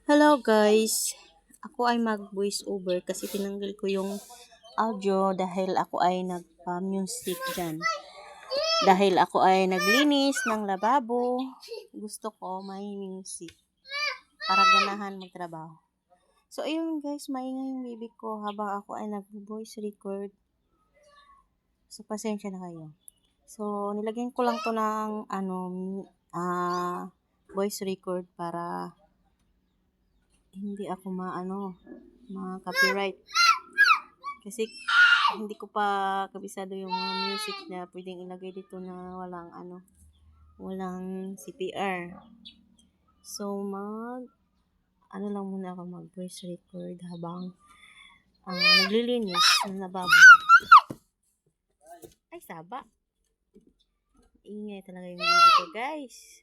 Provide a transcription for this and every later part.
Hello guys, ako ay mag-voice over kasi tinanggal ko yung audio dahil ako ay nagpa-music dyan. Dahil ako ay naglinis ng lababo, gusto ko may music para ganahan magtrabaho. So ayun guys, maingay yung baby ko habang ako ay nag-voice record. So pasensya na kayo. So nilagyan ko lang to ng voice record para hindi ako ma-copyright. Kasi hindi ko pa kabisado yung mga music na pwedeng ilagay dito na walang CPR. So lang muna ako mag-voice record habang naglilinis ng lababo. Ay, saba. Ingay talaga yung baby ko, guys.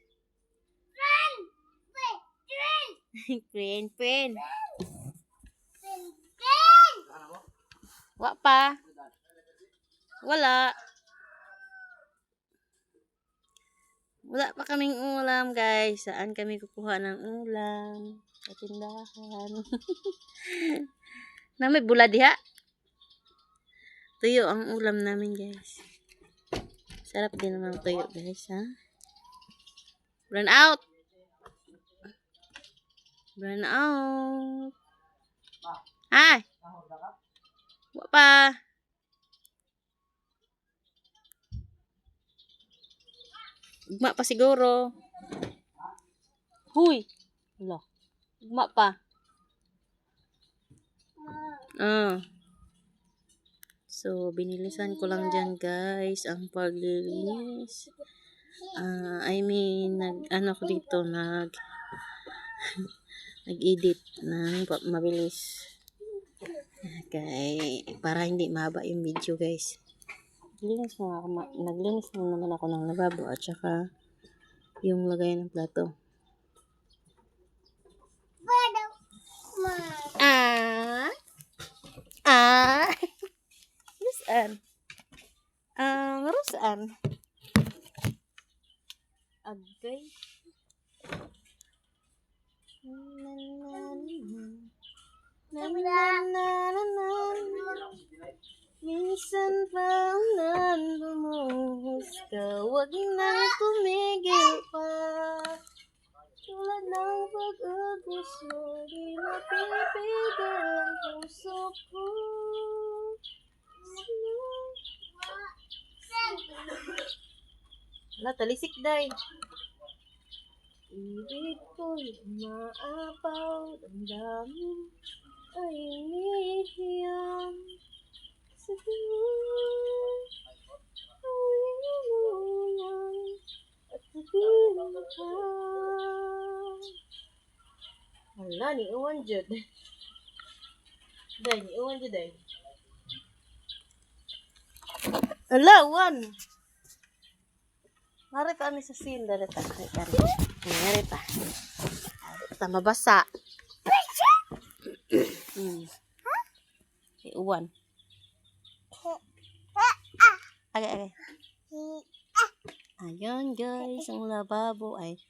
Friend. Wa pa. Wala pa kaming ulam, guys. Saan kami kukuha ng ulam? Sa tindahan. May bula diha. Tuyo ang ulam namin, guys. Sarap din naman tuyo, guys, ha? Run out. Hi. Wa pa. Ugma pa siguro. Huy. Hala. Ugma pa. So, binilisan ko lang dyan, guys, ang paglilinis. Ko dito, nag-edit ng mabilis. Okay, para hindi mahaba yung video, guys. Naglinis mo naman ako ng lababo at saka yung lagay ng plato. Rusaan. Agay. Minsan pa bumuhos ka, wag nang tumigil pa. Tulad ng pag-agos mo, di napipigil ang puso ko. Wala, talisik day. Ibig ko'y umaapaw, damdamin ay inihiyam. Sa tingin ay inuyan at sabihin ka. Wala, ni Uwan dyan. Day, ni Uwan dyan, day. Wala, Uwan. Narita kami sa scene, narita. Narita. Ito, mabasa. Si Uwan. Okay. Ayun, guys, ang lababo ay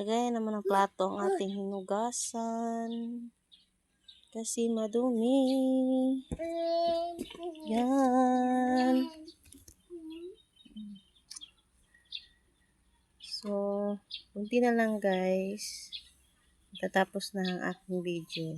lagayan naman ng plato ang ating hinugasan. Kasi madumi. Yan. So, kunti na lang, guys. Tatapos na ang aking video.